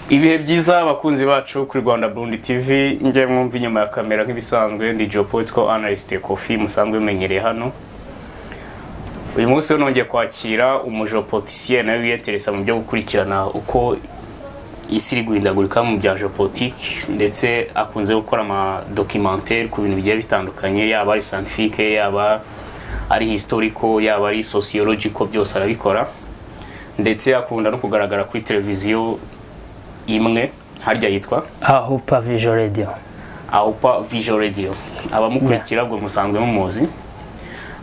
Ibihe byiza abakunzi bacu kuri Rwanda Burundi TV, ngiye mwumva inyuma ya kamera nk'ibisanzwe ndi Geopolitical Analyst Kofi musanzwe menyereye hano. Uyu munsi nongeye kwakira umugeopoliticien nawe wiyeteresa mu byo gukurikirana uko isi iri guhindagurika mu bya geopolitique, ndetse akunze gukora ama documentaire ku bintu bigiye bitandukanye, yaba ari scientifique, yaba ari historical, yaba ari sociological, byose arabikora. Ndetse akunda no kugaragara kuri televiziyo imwe harya yitwa Ahupa Visual Radio. Ahupa Visual Radio. Abamukurikira bwo musanzwe mumuzi.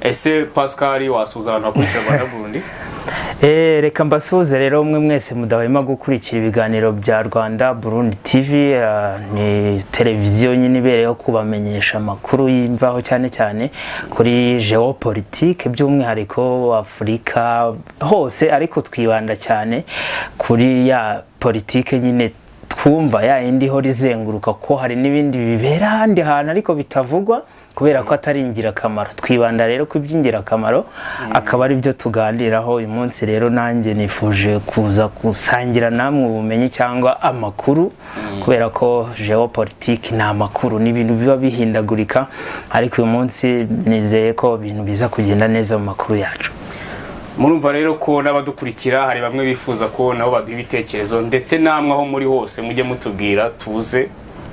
Ese Pascal wasuza abantu bakurikira Rwanda Burundi? Reka mbasuhuze rero umwe mwese mudahwema gukurikira ibiganiro bya Rwanda Burundi TV, ni televiziyo nyine ibereyeho kubamenyesha amakuru y'imvaho cyane cyane kuri geopolitique by'umwihariko Afurika hose, ariko twibanda cyane kuri ya politike nyine twumva ya indi ho rizenguruka, ko hari n'ibindi bibera handi hantu ariko bitavugwa kubera ko atari ingirakamaro. Twibanda rero ku by'ingirakamaro, akaba ari byo tuganiraho uyu munsi. Rero nanjye nifuje kuza gusangira namwe ubumenyi cyangwa amakuru, kubera ko geopolitique ni amakuru, ni ibintu biba bihindagurika, ariko uyu munsi nizeye ko ibintu biza kugenda neza mu makuru yacu. Murumva rero ko n'abadukurikira hari bamwe bifuza ko nabo baduha ibitekerezo, ndetse namwe aho muri hose mujye mutubwira tuze,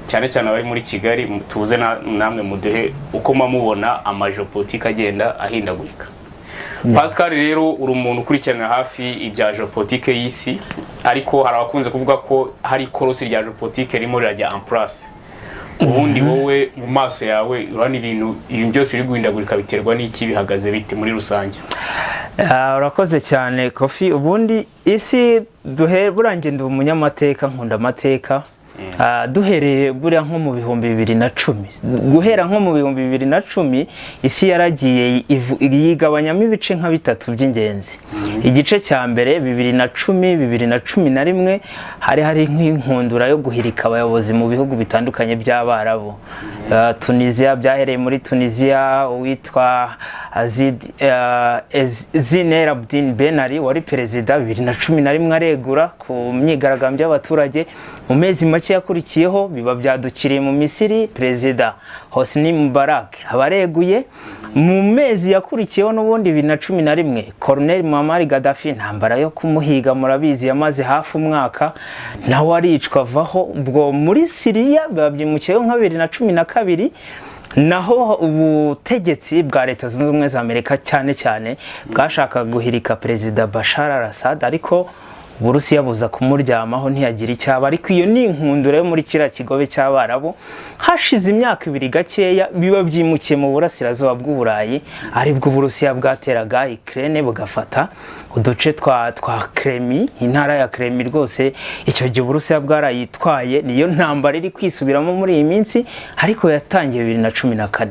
cyane cyane abari muri Kigali tuze namwe muduhe uko mubona amageopolitique agenda ahindagurika. Pascal rero uri umuntu ukurikirana hafi ibya geopolitique y'isi, ariko hari abakunze kuvuga ko hari korosi rya geopolitique rimo rirajya en place. Ubundi wowe mu maso yawe urana ibintu byose biri guhindagurika biterwa n'iki, bihagaze bite muri rusange? Urakoze cyane Kofi. Ubundi isi burangiye ndi umunyamateka, nkunda amateka. Duhereye buriya nko mu bihumbi 2010, guhera nko mu bihumbi 2010 isi yaragiye yigabanyamo ibice nka bitatu by'ingenzi. Igice cya mbere 2010-2011 hari nk'inkundura yo guhirika abayobozi mu bihugu bitandukanye by'Abarabu. Tunisia, byahereye muri Tunisia uwitwa Zine El Abidine Ben Ali wari perezida 2011 aregura ku myigaragambyo y'abaturage. Mu mezi make yakurikiyeho biba byadukiriye mu Misiri, perezida Hosni Mubarak abareguye. Mu mezi yakurikiyeho n'ubundi 2011 Colonel Muammar Gaddafi, intambara yo kumuhiga murabizi yamaze hafi umwaka, nawe aricwa avaho. Ubwo muri Syria babyimukiyeho nka 2012, naho ubutegetsi bwa Leta Zunze Ubumwe za Amerika cyane cyane bwashaka guhirika perezida Bashar al-Assad, ariko Burusiya buza kumuryamaho ntiyagira icyaba. Ariko iyo ni inkundura yo muri kira kigobe cy'Abarabu. Hashize imyaka 2 gakeya biba byimukiye mu burasirazuba bw'Uburayi, aribwo Burusiya bwateraga Ukraine bugafata uduce twa Crimea, intara ya Crimea. Rwose icyo gihe Burusiya bwarayitwaye, niyo ntambara iri kwisubiramo muri iyi minsi, ariko yatangiye 2014.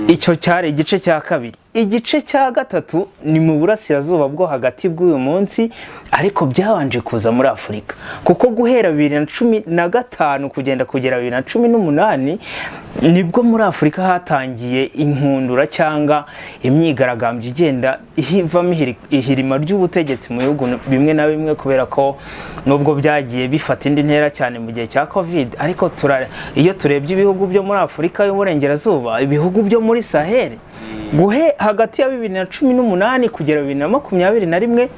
Icyo cyari igice cya kabiri. Igice cya gatatu ni mu burasirazuba bwo hagati bw'uyu munsi, ariko byabanje kuza muri Afurika, kuko guhera 2015 kugera 2018 nibwo muri Afurika hatangiye inkundura cyangwa imyigaragambyo igenda ihivamo ihirima ry'ubutegetsi mu bihugu bimwe na bimwe, kubera ko nubwo byagiye bifata indi ntera cyane mu gihe cya Covid. Ariko iyo turebye ibihugu byo muri Afurika y'uburengerazuba, ibihugu byo muri Sahel, hagati ya 2018 kugera 2021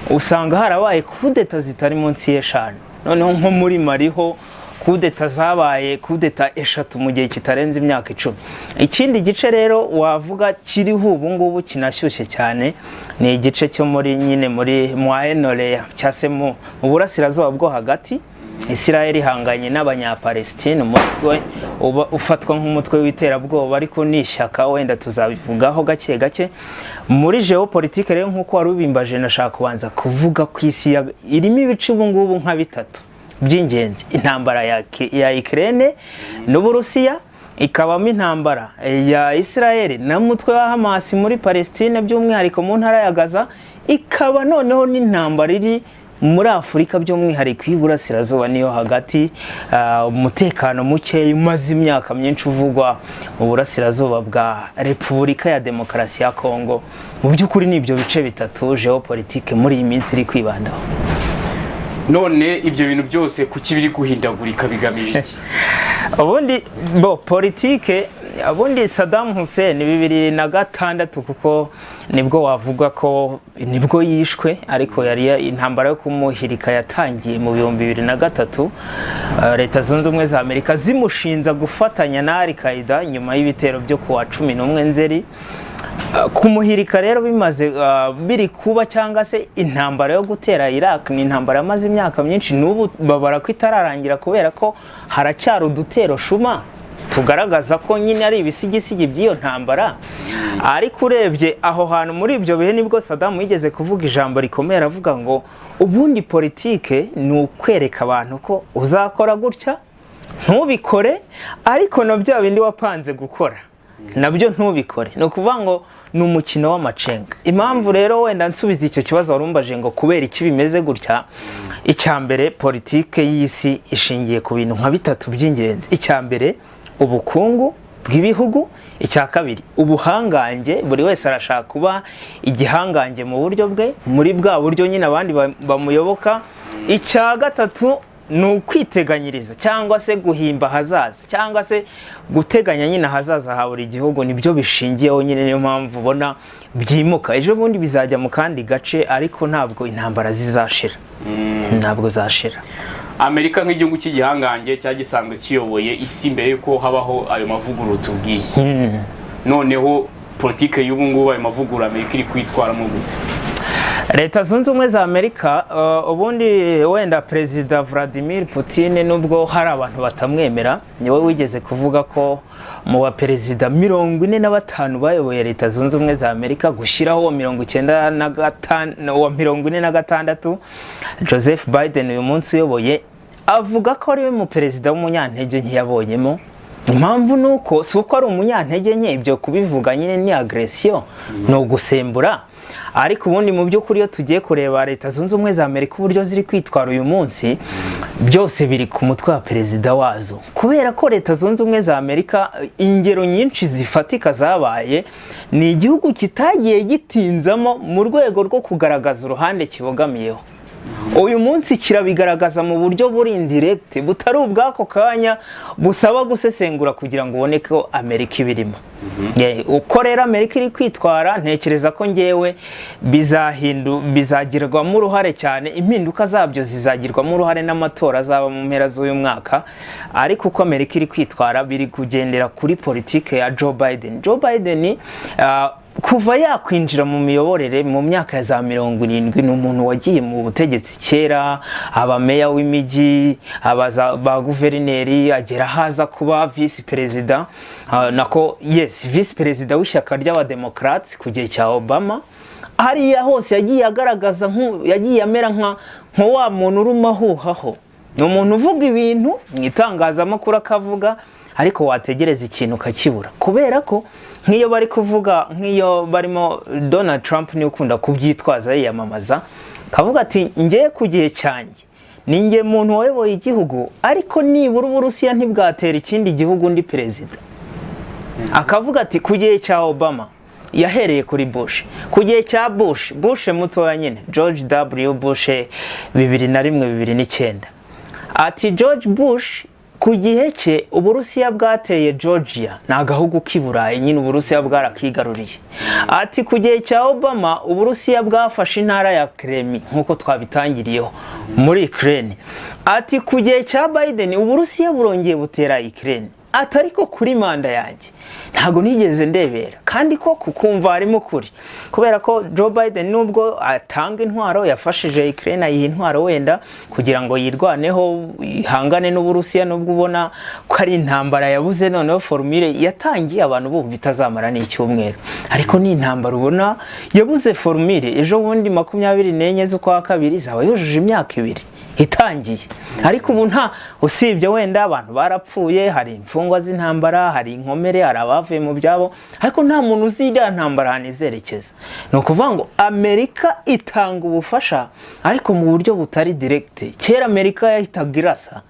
usanga harabaye kudeta zitari munsi y'eshanu. Noneho nko muri Mali ho kudeta zabaye kudeta 3 mu gihe kitarenze imyaka 10. Ikindi gice rero wavuga kiriho ubu ngubu kinashyushye cyane ni igice cyo muri nyine muri Moyen-Orient, cyase mu burasirazuba bwo hagati. Israel ihanganye n'abanyapalestine, umutwe ufatwa nk'umutwe w'iterabwoba, ariko nishyaka wenda tuzabivugaho gake gake. Muri geopolitique rero nk'uko wari ubimbaje, nashaka kubanza kuvuga ku isi irimo ibice ubu ngubu nka bitatu by'ingenzi. Intambara ya Ukraine n'Uburusiya, ikabamo intambara ya Israel n'umutwe wa Hamas muri Palestine by'umwihariko mu ntara ya Gaza, ikaba noneho n'intambara iri muri Afurika by'umwihariko y'Iburasirazuba niyo hagati. Umutekano muke umaze imyaka myinshi uvugwa mu burasirazuba bwa Repubulika ya Demokarasi ya Kongo. Mu by'ukuri n'ibyo bice bitatu geopolitique muri iyi minsi iri kwibandaho. none ibyo bintu byose kuki biri guhindagurika bigamije iki? ubundi politike, ubundi Saddam Hussein 2006 kuko nibwo wavuga ko nibwo yishwe, ariko yari intambara yo kumuhirika yatangiye mu 2003, leta zunze ubumwe za Amerika zimushinza gufatanya na Al-Qaeda nyuma y'ibitero byo kuwa 11 Nzeri. Kumuhirika rero bimaze biri kuba, cyangwa se intambara yo gutera Iraq ni intambara yamaze imyaka myinshi, n'ubu babara ko itararangira kubera ko haracyari udutero shuma tugaragaza ko nyine ari ibisigisigi by'iyo ntambara. Ariko urebye aho hantu muri ibyo bihe nibwo Saddam yigeze kuvuga ijambo rikomeye, aravuga ngo ubundi politike ni ukwereka abantu ko uzakora gutya ntubikore, ariko na bya bindi wapanze gukora nabyo ntubikore. Ni ukuvuga ngo ni umukino w'amacenga. Impamvu rero wenda nsubiza icyo kibazo warumbaje ngo kubera iki bimeze gutya, icya mbere politike y'isi ishingiye ku bintu nka bitatu by'ingenzi. Icya mbere ubukungu bw'ibihugu, icya kabiri ubuhangange, buri wese arashaka kuba igihangange mu buryo bwe, muri bwa buryo nyine abandi bamuyoboka. Icya gatatu ni ukwiteganyiriza cyangwa se guhimba hazaza, cyangwa se guteganya nyine hazaza ha buri gihugu, nibyo bishingiyeho nyine. Niyo mpamvu ubona byimuka, ejo bundi bizajya mu kandi gace, ariko ntabwo intambara zizashira, ntabwo zashira. Amerika nk'igihugu cy'igihangange cya gisanzwe kiyoboye isi mbere yuko habaho ayo mavugurura tubwiye, noneho politike y'ubu ngubu ayo mavugurura Amerika iri kwitwaramo gute? Leta zunze ubumwe za Amerika, ubundi wenda Perezida Vladimir Putin nubwo hari abantu batamwemera, niwe wigeze kuvuga ko mu baperezida 45 bayoboye Leta zunze ubumwe za Amerika gushyiraho 46 Joseph Biden uyu munsi uyoboye, avuga ko ari we mu perezida w'umunyantege nke yabonyemo. Impamvu nuko si uko ari umunyantege nke, ibyo kubivuga nyine ni agression, no gusembura. Ariko ubundi mu by'ukuri iyo tugiye kureba Leta zunze ubumwe za Amerika uburyo ziri kwitwara uyu munsi, byose biri ku mutwe wa perezida wazo, kubera ko Leta zunze ubumwe za Amerika ingero nyinshi zifatika zabaye, ni igihugu kitagiye gitinzamo mu rwego rwo kugaragaza uruhande kibogamiyeho. Uyu munsi kirabigaragaza mu buryo buri indirect, butari ubwako kanya, busaba gusesengura kugira ngo ubone ko Amerika ibirimo. Uko rero Amerika iri kwitwara, ntekereza ko ngewe bizagirwamo uruhare cyane, impinduka zabyo zizagirwamo uruhare n'amatora azaba mu mpera z'uyu mwaka. Ariko uko Amerika iri kwitwara biri kugendera kuri politike ya Joe Biden. Joe Biden kuva yakwinjira mu miyoborere mu myaka ya za 70, ni umuntu wagiye mu butegetsi kera, aba meya w'imijyi, ba guverineri, agera haza kuba vice perezida, vice perezida w'ishyaka ry'abademokrats ku gihe cya Obama. Hariya hose yagiye agaragaza, yagiye amera nka wa muntu urumahuhaho, ni umuntu uvuga ibintu mu itangazamakuru akavuga, ariko wategereza ikintu ukakibura, kubera ko nk'iyo bari kuvuga, nk'iyo barimo Donald Trump ni ukunda kubyitwaza yiyamamaza, kavuga ati ngiye ku gihe cyanjye ninjye muntu wayoboye igihugu, ariko nibura Uburusiya ntibwatera ikindi gihugu ndi perezida. Akavuga ati ku gihe cya Obama yahereye kuri Bush, ku gihe cya Bush mutoya nyine, George W. Bush 2001-2009, ati George Bush ku gihe cye Uburusiya bwateye Georgia, ni agahugu k'Iburayi nyine, Uburusiya bwarakigaruriye. Ati ku gihe cya Obama Uburusiya bwafashe intara ya Crimea nk'uko twabitangiriyeho muri Ukraine. Ati ku gihe cya Biden Uburusiya burongeye butera Ukraine. Ati ariko kuri manda yanjye ntago nigeze ndebera, kandi ko kukumva harimo kuri, kubera ko Joe Biden nubwo atanga intwaro, yafashije Ukraine ayiha intwaro wenda kugira ngo yirwaneho ihangane n'Uburusiya, nubwo ubona ko ari intambara yabuze, noneho formule yatangiye abantu bumva itazamara n'icyumweru, ariko ni intambara ubona yabuze formule. Ejo bundi 24 z'ukwa kabiri zaba yujuje imyaka 2 itangiye, ariko ubu nta, usibye wenda abantu barapfuye, hari imfungwa z'intambara, hari inkomere, hari abavuye mu byabo, ariko nta muntu uzira ntambara hanizerekeza. Ni ukuvuga ngo Amerika itanga ubufasha, ariko mu buryo butari direct. Kera Amerika yahitaga irasa,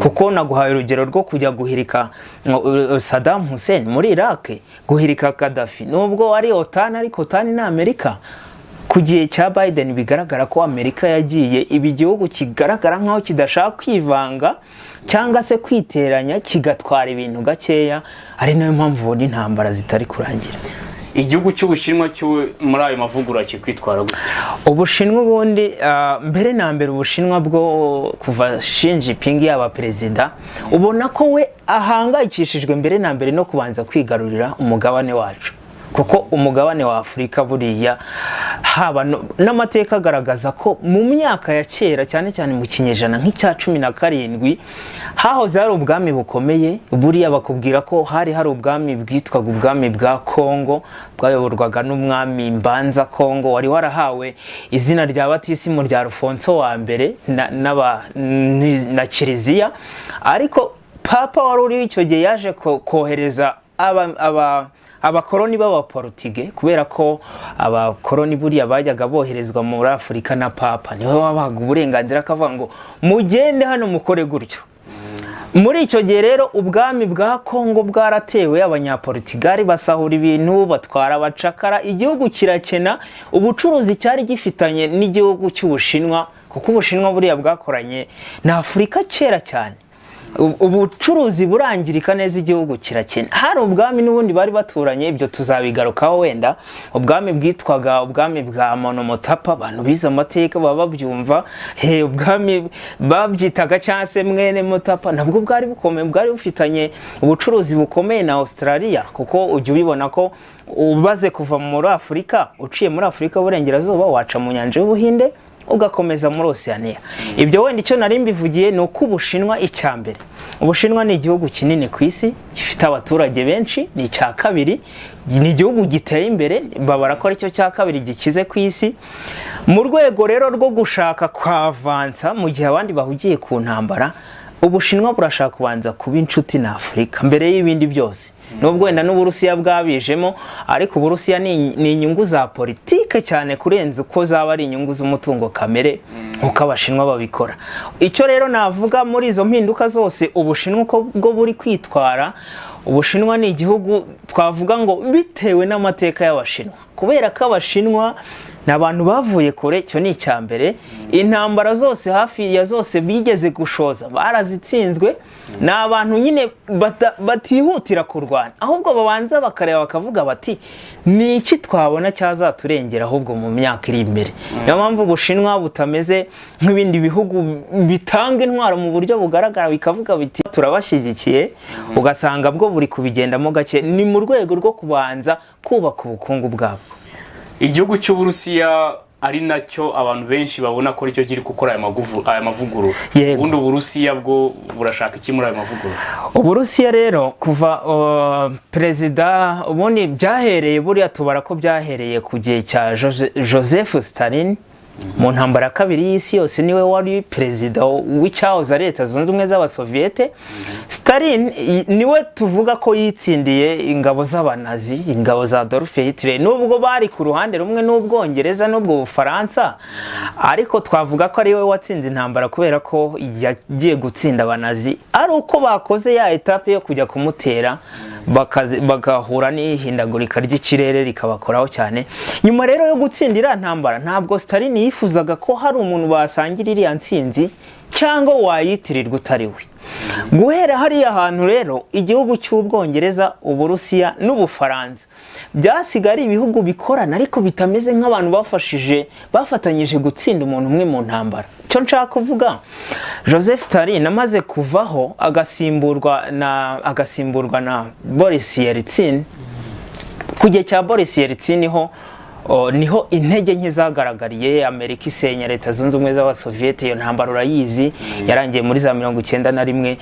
kuko naguhaye urugero rwo kujya guhirika Saddam Hussein muri Iraq, guhirika Gaddafi, nubwo ari OTAN, ariko OTAN ni Amerika. ku gihe cya Biden bigaragara ko Amerika yagiye ibi gihugu kigaragara nkaho kidashaka kwivanga cyangwa se kwiteranya kigatwara ibintu gakeya, ari nayo mpamvu ubona intambara zitari kurangira. Igihugu cy'Ubushinwa cyo muri ayo mavugurura kikwitwara gute? Ubushinwa ubundi mbere na mbere Ubushinwa bwo kuva Xi Jinping yaba perezida ubona ko we ahangayikishijwe mbere na mbere no kubanza kwigarurira umugabane wacu, kuko umugabane wa Afurika buriya haba n'amateka agaragaza ko mu myaka ya kera cyane cyane mu kinyejana nk'icya 17 hahoze hari ubwami bukomeye. Buriya bakubwira ko hari ubwami bwitwaga ubwami bwa Kongo bwayoborwaga n'umwami Mbanza Kongo wari warahawe izina rya batisimu rya Alfonso wa mbere na Kiliziya, ariko papa wari uri icyo gihe yaje kohereza abakoloni b'abaportuge, kubera ko abakoloni buriya bajyaga boherezwa muri Afurika na papa niwe wabaga uburenganzira akavuga ngo mugende hano mukore gutyo. Muri icyo gihe rero ubwami bwa Kongo bwaratewe, abanyaportugali basahura ibintu batwara abacakara, igihugu kirakena. Ubucuruzi cyari gifitanye n'igihugu cy'Ubushinwa, kuko Ubushinwa buriya bwakoranye na Afurika kera cyane, ubucuruzi burangirika neza, igihugu kirakena. Hari ubwami n'ubundi bari baturanye, ibyo tuzabigarukaho wenda. Ubwami bwitwaga ubwami bwa Monomotapa, abantu bize amateka baba babyumva. Ubwami babyitaga cyangwa se mwene Motapa, nabwo bwari bukomeye, bwari bufitanye ubucuruzi bukomeye na Australia, kuko ujya ubibona ko ubaze kuva muri Afurika, uciye muri Afurika y'Uburengerazuba waca mu nyanja y'Ubuhinde ugakomeza muri Oceania. Ibyo wenda icyo nari mbivugiye ni uko Ubushinwa icyambere, Ubushinwa ni igihugu kinini ku isi, gifite abaturage benshi, ni icya kabiri, ni igihugu giteye imbere, babara ko aricyo cya kabiri gikize ku isi. Mu rwego rero rwo gushaka kwavansa mu gihe abandi bahugiye ku ntambara, Ubushinwa burashaka kubanza kuba inshuti na Afurika mbere y'ibindi byose. Nubwo wenda n'Uburusiya bwabijemo, ariko Uburusiya ni inyungu za politike cyane kurenza uko zaba ari inyungu z'umutungo kamere uko Abashinwa babikora. Icyo rero navuga muri izo mpinduka zose Ubushinwa uko bwo buri kwitwara, Ubushinwa ni igihugu twavuga ngo bitewe n'amateka y'Abashinwa, kubera ko Abashinwa ni abantu bavuye kure. Cyo ni icyambere. Intambara zose hafi ya zose bigeze gushoza barazitsinzwe. Ni abantu nyine batihutira kurwana, ahubwo babanza bakareba bakavuga bati ni iki twabona cyazaturengera ahubwo mu myaka iri imbere. Niyo mpamvu Ubushinwa butameze nk'ibindi bihugu bitanga intwaro mu buryo bugaragara bikavuga biti turabashyigikiye, ugasanga bwo buri kubigendamo gake. Ni mu rwego rwo kubanza kubaka ubukungu bwabo. Igihugu cy'Uburusiya ari nacyo abantu benshi babona ko aricyo kiri gukora aya mavugurura. Ubundi Uburusiya bwo burashaka iki muri aya mavugurura? Uburusiya rero kuva perezida ubundi byahereye, buriya tubara ko byahereye ku gihe cya Joseph Stalin mu ntambara ya kabiri y'isi yose. Niwe wari perezida w'icyahoze ari Leta Zunze Ubumwe z'Abasoviyete. Stalin niwe tuvuga ko yitsindiye ingabo z'Abanazi, ingabo za Adolf Hitler, nubwo bari ku ruhande rumwe n'Ubwongereza n'ubwo Bufaransa, ariko twavuga ko ari we watsinze intambara kubera ko yagiye gutsinda Abanazi ari uko bakoze ya etape yo kujya kumutera bagahura n'ihindagurika ry'ikirere rikabakoraho cyane. Nyuma rero yo gutsindira ntambara, ntabwo Stalin yifuzaga ko hari umuntu basangira iriya ntsinzi cyangwa wayitirirwa utari we. Guhera hariya hantu rero igihugu cy'Ubwongereza, Uburusiya n'Ubufaransa byasigaye ari ibihugu bikorana ariko bitameze nk'abantu bafatanyije gutsinda umuntu umwe mu ntambara. Cyo nshaka kuvuga, Joseph Stalin amaze kuvaho agasimburwa na Boris Yeltsin. Ku gihe cya Boris Yeltsin niho intege nke zagaragariye. Amerika isenya Leta Zunze Ubumwe z'Abasoviyete, iyo ntambara urayizi, yarangiye muri za 1991.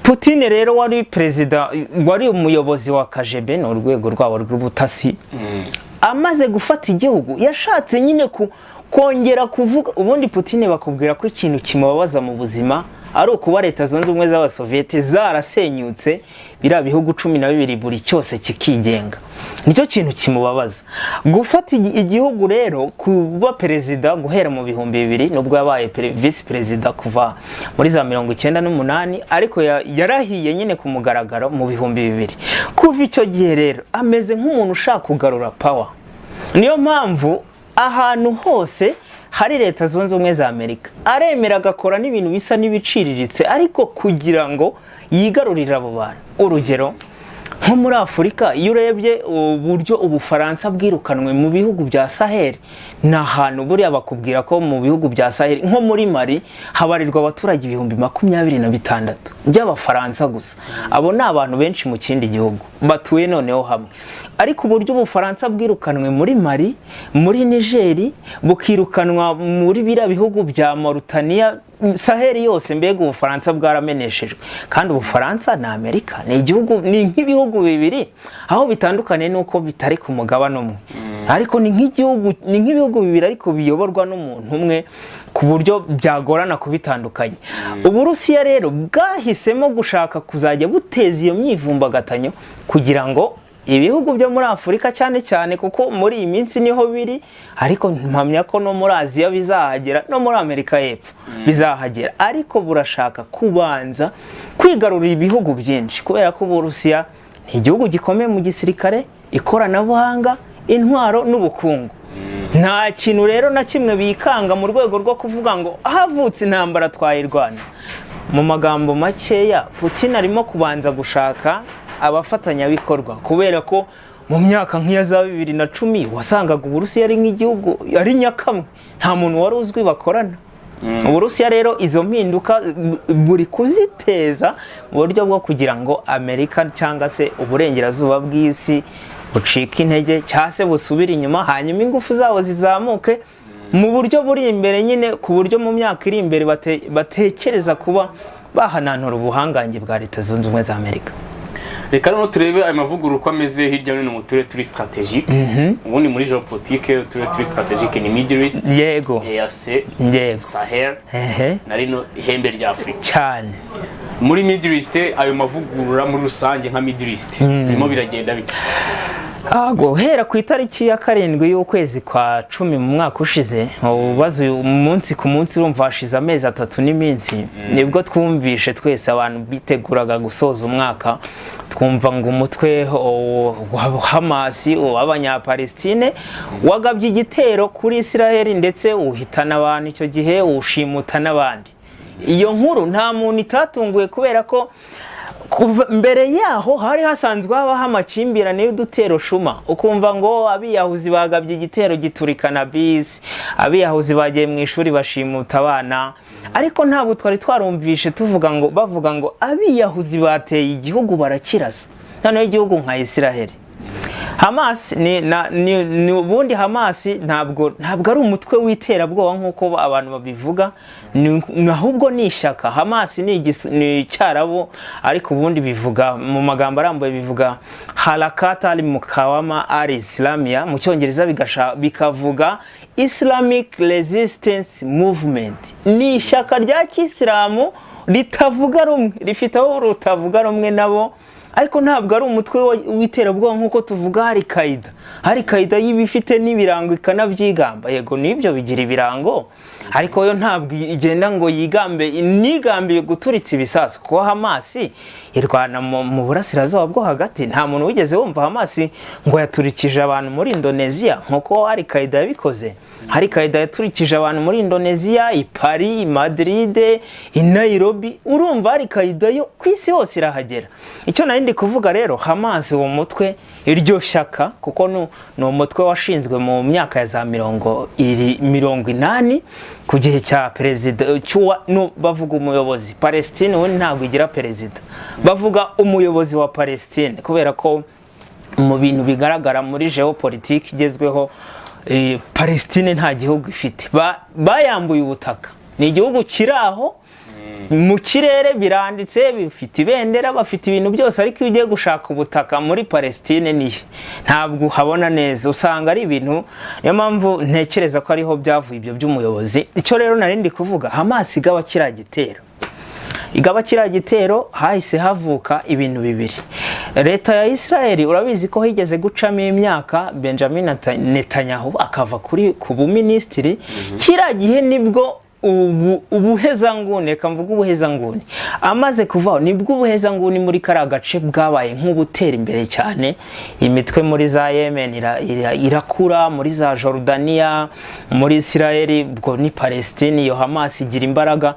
Putin rero wari perezida, wari umuyobozi wa KGB, ni urwego rwabo rw'ubutasi. Amaze gufata igihugu yashatse nyine kongera kuvuga. Ubundi Putin bakubwira ko ikintu kimubabaza mu buzima ari ukuba Leta Zunze Ubumwe z'Abasoviyete zarasenyutse, biriya bihugu 12 buri cyose kikigenga. Nicyo kintu kimubabaza. Gufata igihugu rero, kuba perezida guhera mu 2000, nubwo yabaye vice perezida kuva muri za 1998, ariko yarahiye nyine ku mugaragaro mu 2000. Kuva icyo gihe rero ameze nk'umuntu ushaka kugarura power. Niyo mpamvu ahantu hose hari Leta Zunze Ubumwe za Amerika aremera agakora n'ibintu bisa n'ibiciriritse ariko kugira ngo yigarurire abo bantu. Urugero nko muri Afurika iyo urebye uburyo Ubufaransa bwirukanwe mu bihugu bya Sahel, ni ahantu buriya bakubwira ko mu bihugu bya Sahel nko muri Mali habarirwa abaturage 26,000 by'Abafaransa gusa. Abo ni abantu benshi mu kindi gihugu batuye noneho hamwe, ariko uburyo Ubufaransa bwirukanwe muri Mali, muri Niger, bukirukanwa muri biriya bihugu bya Mauritania, Sahel yose mbega Ubufaransa bwarameneshejwe. Kandi Ubufaransa na Amerika ni igihugu, ni nk'ibihugu bibiri aho bitandukanye nuko bitari ku mugabane umwe, ariko ni nk'ibihugu bibiri ariko biyoborwa n'umuntu umwe ku buryo byagorana kubitandukanya. Uburusiya rero bwahisemo gushaka kuzajya buteza iyo myivumbagatanyo kugira ngo ibihugu byo muri Afurika cyane cyane, kuko muri iyi minsi niho biri, ariko mpamya ko no muri Aziya bizahagera, no muri Amerika y'Epfo bizahagera, ariko burashaka kubanza kwigarurira ibihugu byinshi kubera ko Uburusiya ni igihugu gikomeye mu gisirikare, ikoranabuhanga, intwaro n'ubukungu. Nta kintu rero na kimwe bikanga mu rwego rwo kuvuga ngo havutse intambara twayirwana. Mu magambo makeya, Putin arimo kubanza gushaka abafatanyabikorwa kubera ko mu myaka nk'iya za 2010 wasangaga Uburusiya ari nk'igihugu ari nyakamwe, nta muntu wari uzwi bakorana. Uburusiya rero izo mpinduka buri kuziteza mu buryo bwo kugira ngo Amerika cyangwa se uburengerazuba bw'isi bucika intege cyangwa se busubira inyuma, hanyuma ingufu zabo zizamuke mu buryo buri imbere nyine, ku buryo mu myaka iri imbere batekereza kuba bahananura ubuhangange bwa Leta Zunze Ubumwe za Amerika. Reka rero turebe aya mavugurura uko ameze hirya no hino mu turere turi strategique. Ubundi muri geopolitique uturere turi strategique ni Middle East, yego, EAC, Sahel, na rino ihembe rya Afrika cyane. Muri Middle East ayo mavugurura muri rusange nka Middle East birimo biragenda bite? Guhera ku itariki ya 7 y'ukwezi kwa 10 mu mwaka ushize, ubaze uyu munsi ku munsi urumva hashize amezi 3 n'iminsi, nibwo twumvishe twese abantu biteguraga gusoza umwaka, twumva ngo umutwe wa Hamas w'Abanyapalestine wagabye igitero kuri Israel ndetse uhitana abantu icyo gihe, ushimuta n'abandi. Iyo nkuru nta muntu itatunguye kubera ko mbere yaho hari hasanzwe habaho amakimbirane y'udutero shuma, ukumva ngo abiyahuzi bagabye igitero giturikana bisi, abiyahuzi bagiye mu ishuri bashimuta abana, ariko ntabwo twari twarumvishe bavuga ngo abiyahuzi bateye igihugu barakiraza, noneho igihugu nka Israel. Hamas ni ubundi Hamas ntabwo ari umutwe w'iterabwoba nk'uko abantu babivuga, ahubwo ni ishyaka. Hamas ni icyarabo, ariko ubundi bivuga mu magambo arambuye bivuga Harakat al-Muqawama al-Islamiyya, mu cyongereza bikavuga Islamic Resistance Movement. Ni ishyaka rya Kisilamu ritavuga rumwe, rifite aho rutavuga rumwe nabo, ariko ntabwo ari umutwe w'iterabwoba nk'uko tuvuga Al-Qaeda. Al-Qaeda y'ibifite n'ibirango ikanabyigamba, yego nibyo bigira ibirango, ariko yo ntabwo igenda ngo nigambiye guturitsa ibisasu. Kuko Hamas irwana mu burasirazuba bwo hagati, nta muntu wigeze wumva Hamas ngo yaturikije abantu muri Indonesia nk'uko Al-Qaeda yabikoze. Al-Qaeda yaturikije abantu muri Indonesia, i Paris, i Madrid, i Nairobi. Urumva Al-Qaeda yo ku isi hose irahagera. Icyo ndi kuvuga rero, Hamas uwo mutwe, iryo shyaka, kuko ni umutwe washinzwe mu myaka ya za 80 ku gihe cya perezida bavuga umuyobozi. Palestine we ntabwo igira perezida, bavuga umuyobozi wa Palestine, kubera ko mu bintu bigaragara muri geopolitique igezweho, Palestine nta gihugu ifite, bayambuye ubutaka. Ni igihugu kiraho mu kirere, biranditse, bifite ibendera, bafite ibintu byose, ariko iyo ugiye gushaka ubutaka muri Palestine ntabwo habona neza, usanga ari ibintu. Niyo mpamvu ntekereza ko ariho byavuye ibyo by'umuyobozi. Icyo rero narindi kuvuga, Hamas igaba kiriya gitero hahise havuka ibintu bibiri. Leta ya Israel urabizi ko higeze gucamo imyaka Benjamin Netanyahu akava ku buminisitiri, kiriya gihe nibwo ubuhezanguni, reka mvuge ubuhezanguni, amaze kuvaho nibwo ubuhezanguni muri kariya gace bwabaye nk'ubutera imbere cyane. Imitwe muri za Yemen irakura, muri za Jordania, muri Israel, ubwo ni Palestine, iyo Hamas igira imbaraga.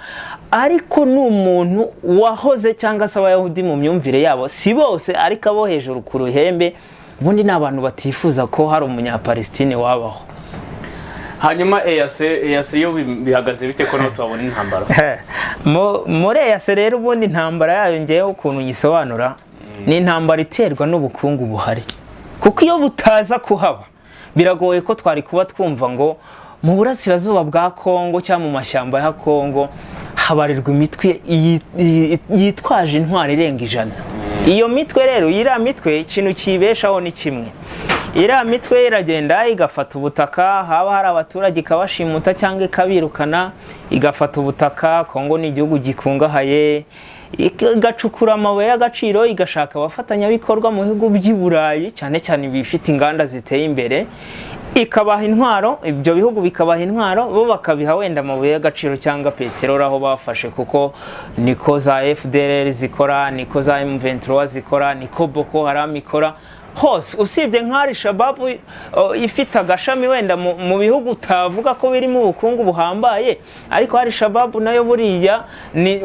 Ariko ni umuntu wahoze cyangwa se abayahudi mu myumvire yabo si bose, ariko abo hejuru ku ruhembe ubundi ni abantu batifuza ko hari umunyapalestine wabaho. Hanyuma EAC yo bihagaze bite ko naho tubabona intambara? Muri EAC rero ubundi intambara yayo ngeyeho ukuntu nyisobanura, ni intambara iterwa n'ubukungu buhari, kuko iyo butaza kuhaba biragoye ko twari kuba twumva ngo mu burasirazuba bwa Kongo cyangwa mu mashyamba ya Kongo habarirwa imitwe yitwaje intwari irenga 100. Iyo mitwe rero, iriya mitwe ikintu kibeshaho ni kimwe, iriya mitwe iragenda igafata ubutaka, haba hari abaturage ikabashimuta cyangwa ikabirukana, igafata ubutaka. Kongo ni igihugu gikungahaye, igacukura amabuye y'agaciro, igashaka abafatanyabikorwa mu bihugu by'i Burayi cyane cyane bifite inganda ziteye imbere, ikabaha intwaro, ibyo bihugu bikabaha intwaro, bo bakabiha wenda amabuye y'agaciro cyangwa peteroli aho bafashe, kuko niko za FDLR zikora, niko za M23 zikora, niko Boko Haram ikora hose. Usibye nk'ari Shabab ifite agashami wenda mu bihugu utavuga ko birimo ubukungu buhambaye, ariko hari Shabab nayo buriya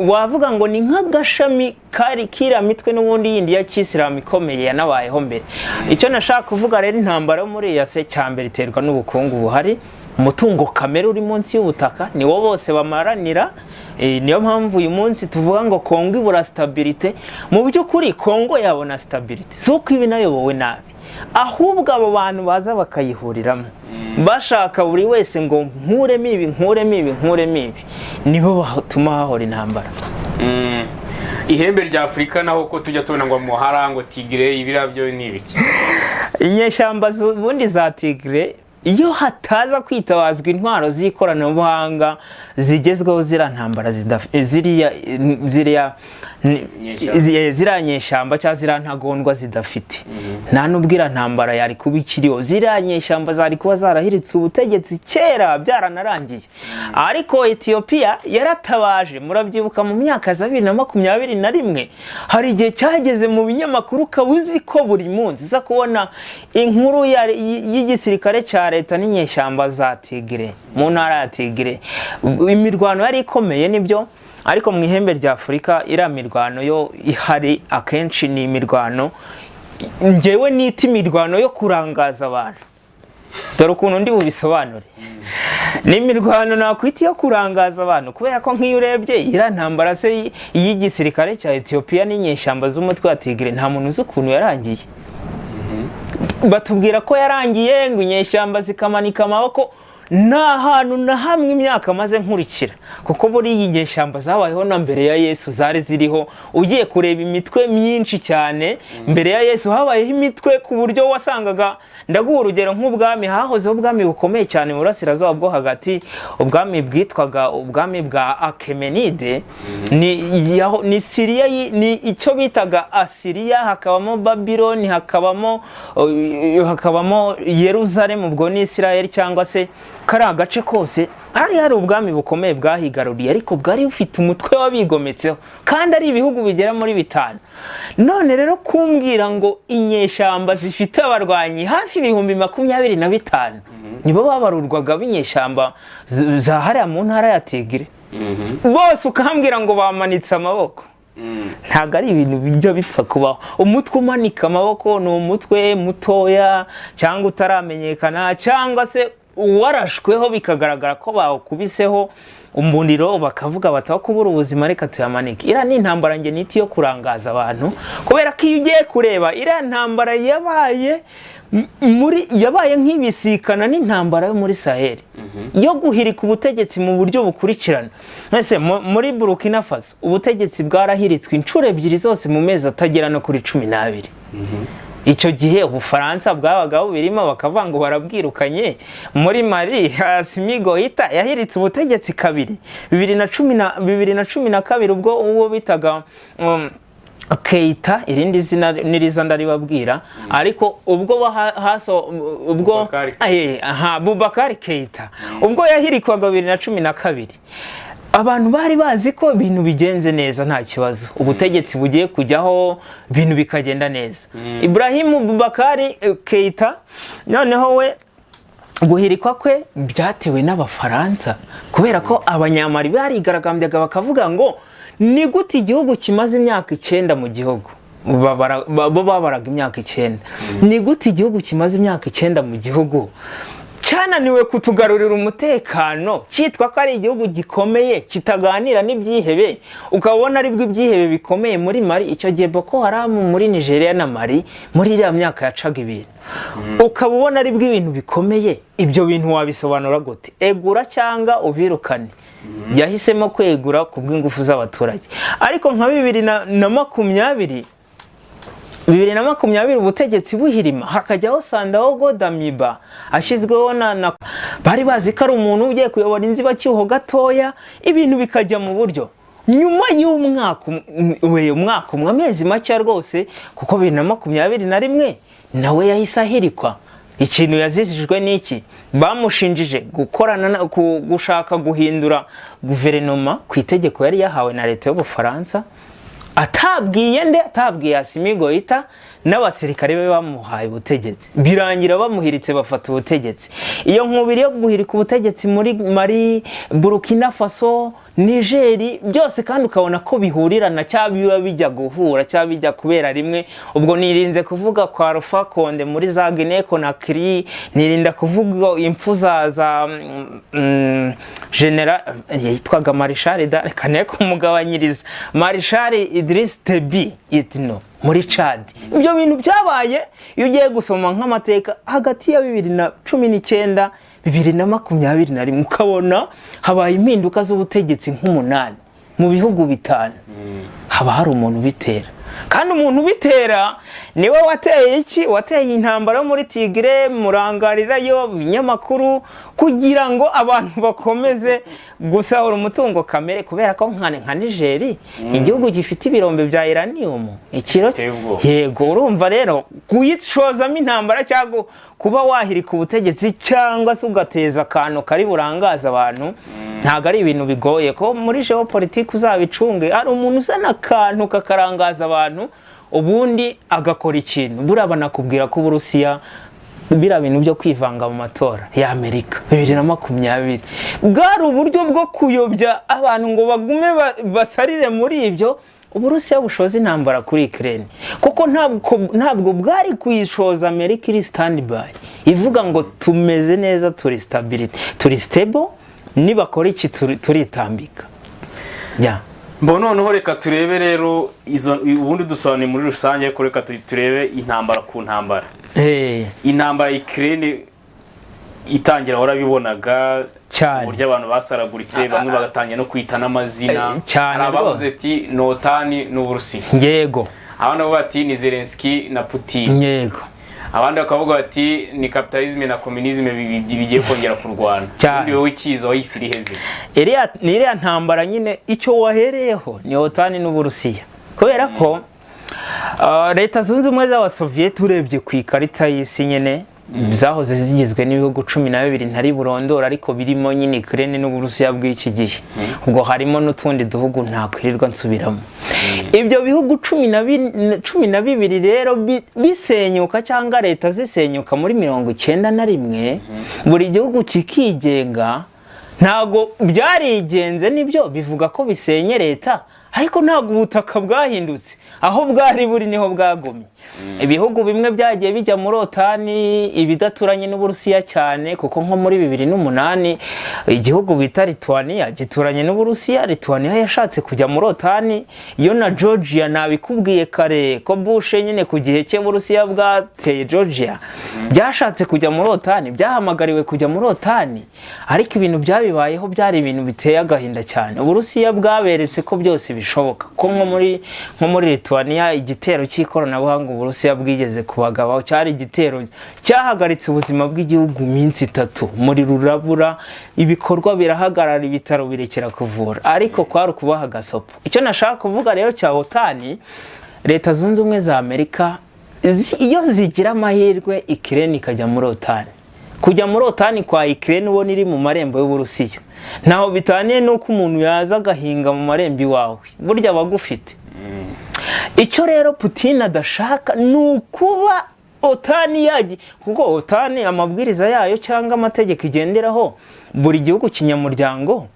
wavuga ngo ni nk'agashami kiriya mitwe n'ubundi yindi ya Kisilamu ikomeye yanabayeho mbere. Icyo nashaka kuvuga rero, intambara yo muri EAC cyambere iterwa n'ubukungu buhari, umutungo kamere uri munsi y'ubutaka niwo bose bamaranira. Niyo mpamvu uyu munsi tuvuga ngo Kongo ibura stabilité. Mu by'ukuri Kongo yabona stabilité si uko ibi nayobowe nabi, ahubwo abo bantu baza bakayihuriramo bashaka buri wese ngo nkuremo ibi, nibo batuma hahora intambara. Ihembe rya Afurika naho ko tujya tubona ngo muhara ngo Tigre, ibirabyo ni ibiki? Inyeshyamba ubundi za Tigre, iyo hataza kwitabazwa intwaro z'ikoranabuhanga zigezweho, ziriya ntambara ziriya nyeshyamba cyangwa ziriya ntagondwa zidafite, nta n'ubwira ntambara yari kuba ikiriho. Ziriya nyeshyamba zari kuba zarahiritse ubutegetsi kera byaranarangiye. Ariko Ethiopia yaratabaje, murabyibuka mu myaka za 2021 hari igihe cyageze mu binyamakuru kabuzi ko buri munsi uza kubona inkuru y'igisirikare cya leta n'inyeshyamba za Tigre mu ntara ya Tigre. Imirwano yari ikomeye nibyo, ariko mu ihembe rya Afurika iriya mirwano yo ihari akenshi ni imirwano ngewe nita imirwano yo kurangaza abantu. Dore ukuntu ndi bubisobanure. Ni imirwano nakwita yo kurangaza abantu, kubera ko nk'iyo urebye iriya ntambara se y'igisirikare cya Ethiopia n'inyeshyamba z'umutwe wa Tigre nta muntu uzi ukuntu yarangiye. Batubwira ko yarangiye ngo inyeshyamba zikamanika amaboko. Nta hantu na hamwe imyaka maze nkurikira, kuko buri iyi nyeshyamba zabayeho na mbere ya Yesu zari ziriho. Ugiye kureba imitwe myinshi cyane mbere ya Yesu habayeho imitwe ku buryo wasangaga, ndaguha urugero nk'ubwami, hahozeho ubwami bukomeye cyane mu burasirazuba bwo hagati, ubwami bwitwaga ubwami bwa Akemenide. Ni Siriya, ni icyo bitaga Asiriya, hakabamo Babiloni, hakabamo Yerusalemu, ubwo ni Israel cyangwa se kari agace kose. Hari ubwami bukomeye bwahigaruriye, ariko bwari bufite umutwe wabigometseho, kandi ari ibihugu bigera muri 5. None rero kumbwira ngo inyeshyamba zifite abarwanyi hafi 25,000 nibo babarurwaga b'inyeshyamba za hariya mu ntara ya Tigre, bose ukambwira ngo bamanitse amaboko. Ntago ari ibintu bijya bipfa kubaho. Umutwe umanika amaboko ni umutwe mutoya cyangwa utaramenyekana, cyangwa se warashweho bikagaragara ko bawukubiseho umuriro bakavuga bataho kubura ubuzima, reka tuyamanike. Iriya ni intambara nge niti yo kurangaza abantu, kubera ko iyo ugiye kureba iriya ntambara yabaye nk'ibisikana n'intambara yo muri Sahel yo guhirika ubutegetsi mu buryo bukurikirana. Mbese muri Burkina Faso ubutegetsi bwarahiritswe inshuro 2 zose mu mezi atagera no kuri 12. Icyo gihe Ubufaransa bwabaga bubirimo bakavuga ngo barabwirukanye. Muri Mali Assimi Goïta yahiritse ubutegetsi kabiri, 2012 ubwo bitaga Keita, irindi zina niriza ndaribabwira, ariko ubwo Boubacar Keita ubwo yahirikwaga 2012 abantu bari bazi ko ibintu bigenze neza nta kibazo, ubutegetsi bugiye kujyaho ibintu bikagenda neza. Ibrahim Boubacar Keita noneho we guhirikwa kwe byatewe n'Abafaransa, kubera ko abanyamari barigaragambyaga bakavuga ngo ni gute igihugu kimaze imyaka 9 mu gihugu, bo babaraga imyaka 9, ni gute igihugu kimaze imyaka 9 mu gihugu cyananiwe kutugarurira umutekano, cyitwa ko ari igihugu gikomeye kitaganira n'ibyihebe, ukabona ari bwo ibyihebe bikomeye muri Mali, icyo gihe Boko Haram muri Nigeria na Mali muri iriya myaka yacaga ibintu, ukaba ubona ari bwo ibintu bikomeye. Ibyo bintu wabisobanura gute? Egura cyangwa ubirukane. Yahisemo kwegura ku bw'ingufu z'abaturage. Ariko nka 2020 ubutegetsi buhirima, hakajyaho Sandaogo Damiba ashyizweho na bari bazi ko ari umuntu ugiye kuyobora inzibacyuho gatoya, ibintu bikajya mu buryo. Nyuma y'umwaka umwe, amezi make rwose, kuko 2021 nawe yahise ahirikwa. Ikintu yazizijwe n'iki? Bamushinjije gushaka guhindura guverinoma ku itegeko yari yahawe na leta y'Ubufaransa, atabwiye Assimi Goïta n'abasirikare be bamuhaye ubutegetsi, birangira bamuhiritse bafata ubutegetsi. Iyo nkubiri yo guhirika ubutegetsi muri Mali, Burkina Faso, Niger, byose kandi ukabona ko bihurirana, cyangwa bijya guhura cyangwa bijya kubera rimwe. Ubwo nirinze kuvuga kwa Alpha Condé muri za Guinée Conakry, nirinda kuvuga impfu za General yitwaga Marshal Kane kumugabanyiriza, Marshal Idriss Déby Itno muri Chad. Ibyo bintu byabaye, iyo ugiye gusoma nk'amateka hagati ya 2019 2021, ukabona habaye impinduka z'ubutegetsi nk'umunani mu bihugu 5. Haba hari umuntu bitera, kandi umuntu bitera niwe wateye iki? Wateye intambara muri Tigre, murangarirayo binyamakuru, kugira ngo abantu bakomeze gusahura umutungo kamere, kubera ko nka Niger igihugu gifite ibirombe bya uranium ikiro. Yego, urumva rero kuyishozamo intambara cyangwa kuba wahirika ubutegetsi cyangwa se ugateza akantu kari burangaza abantu, ntago ari ibintu bigoye ko muri geopolitique uzabicunge. Ari umuntu uzana akantu kakarangaza abantu, ubundi agakora ikintu. Burabana kubwira ko Uburusiya bira bintu byo kwivanga mu matora ya Amerika 2020 bwari uburyo bwo kuyobya abantu ngo bagume basarire muri ibyo. Uburusiya bushoza intambara kuri Ukraine, kuko ntabwo bwari kuyishoza Amerika iri standby ivuga ngo tumeze neza, turi stable, nibakora iki turitambika. Noneho reka turebe rero ubundi dusobanuye muri rusange, ko reka turebe intambara ku ntambara. Intambara Ukraine itangira warabibonaga uburyo abantu basaraguritse, bamwe bagatangira no kwita n'amazina. Hari abavuze ati Notani n'Uburusiya. Yego. Abandi bavuga ati ni Zelensky na Putin. Yego. Abandi bakavuga ati ni capitalisme na communisme bigiye kongera kurwana. Undi wowe ikiza wayisiri heze. Iriya ntambara nyine icyo wahereyeho ni Notani n'Uburusiya, kubera ko leta zunze ubumwe z'Abasoviet urebye ku ikarita y'isi nyene zahoze zigizwe n'ibihugu 12 ntari burondora, ariko birimo nyine Ukraine n'Uburusiya bw'iki gihe. Ubwo harimo n'utundi duhugu ntakwirirwa nsubiramo. Ibyo bihugu 12 rero bisenyuka cyangwa leta zisenyuka muri 91, buri gihugu kikigenga. Ntago byarigenze, nibyo bivuga ko bisenye leta, ariko ntago ubutaka bwahindutse, aho bwari buri niho bwagomye. Ibihugu bimwe byagiye bijya muri Otani, ibidaturanye n'Uburusiya cyane, kuko nko muri 2008 igihugu bita Lithuania gituranye n'Uburusiya. Lithuania yashatse kujya muri Otani, yo na Georgia nabikubwiye kare ko Bush nyine ku gihe cye Uburusiya bwateye Georgia, byashatse kujya muri Otani, byahamagariwe kujya muri Otani, ariko ibintu byabibayeho byari ibintu biteye agahinda cyane. Uburusiya bwaberetse ko byose bishoboka, ko nko muri Lithuania igitero cy'ikoranabuhanga Uburusiya bwigeze kubagabaho, cyari igitero cyahagaritse ubuzima bw'igihugu minsi 3, muri rurabura, ibikorwa birahagarara, ibitaro birekera kuvura, ariko kwari kubaha gasopo. Icyo nashaka kuvuga rero cya Otani, leta zunze ubumwe za Amerika iyo zigira amahirwe Ukraine ikajya muri OTAN, kujya muri OTAN kwa Ukraine ubona iri mu marembo y'Uburusiya ntaho bitaniye nuko umuntu yaza agahinga mu marembo iwawe, burya bagufite. Icyo rero Putin adashaka nukuba OTAN yagiye, kuko OTAN amabwiriza yayo cyangwa amategeko igenderaho buri gihugu kinyamuryango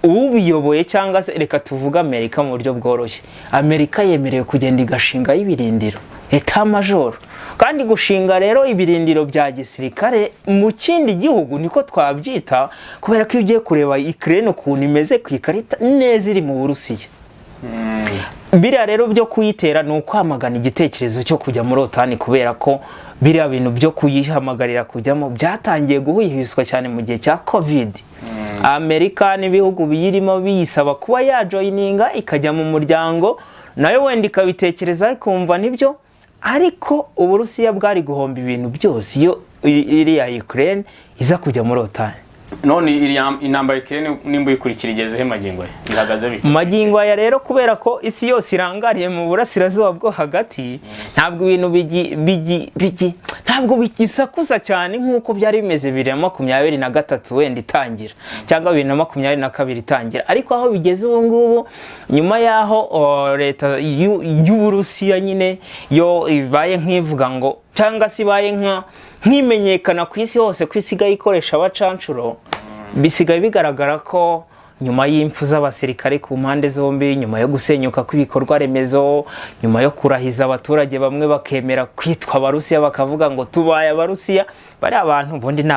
ubiyoboye, cyangwa se reka tuvuga Amerika mu buryo bworoshye, Amerika yemerewe kugenda igashinga y'ibirindiro Etat Major, kandi gushinga rero ibirindiro bya gisirikare mu kindi gihugu niko twabyita, kubera ko iyo ugiye kureba Ukraine ukuntu imeze ku ikarita neza iri mu Burusiya. Biriya rero byo kuyitera ni ukwamagana igitekerezo cyo kujya muri OTAN, kubera ko biriya bintu byo kuyihamagarira kujyamo byatangiye guhwihwiswa cyane mu gihe cya COVID. Amerika n'ibihugu biyirimo biyisaba kuba yajoyininga ikajya mu muryango, nayo wenda ikabitekereza ikumva nibyo, ariko Uburusiya bwari guhomba ibintu byose iyo iriya Ukraine iza kujya muri OTAN. None intambara Ukraine nimba ikurikira igeze he magingo ye ihagaze bite? Magingo ya rero kubera ko isi yose irangariye mu burasirazuba bwo hagati, ntabwo ibintu ntabwo bigisakuza cyane nkuko byari bimeze 2023 wenda itangira, cyangwa 2022 itangira, ariko aho bigeze ubu ngubu nyuma yaho leta y'Uburusiya nyine yo ibaye nk'ivuga ngo, cyangwa se ibaye nk'imenyekana ku isi hose ko isigaye ikoresha abacancuro, bisigaye bigaragara ko nyuma y'impfu z'abasirikare ku mpande zombi, nyuma yo gusenyuka kw'ibikorwa remezo, nyuma yo kurahiza abaturage bamwe bakemera kwitwa Abarusiya bakavuga ngo tubaye Abarusiya, bari abantu ubundi ni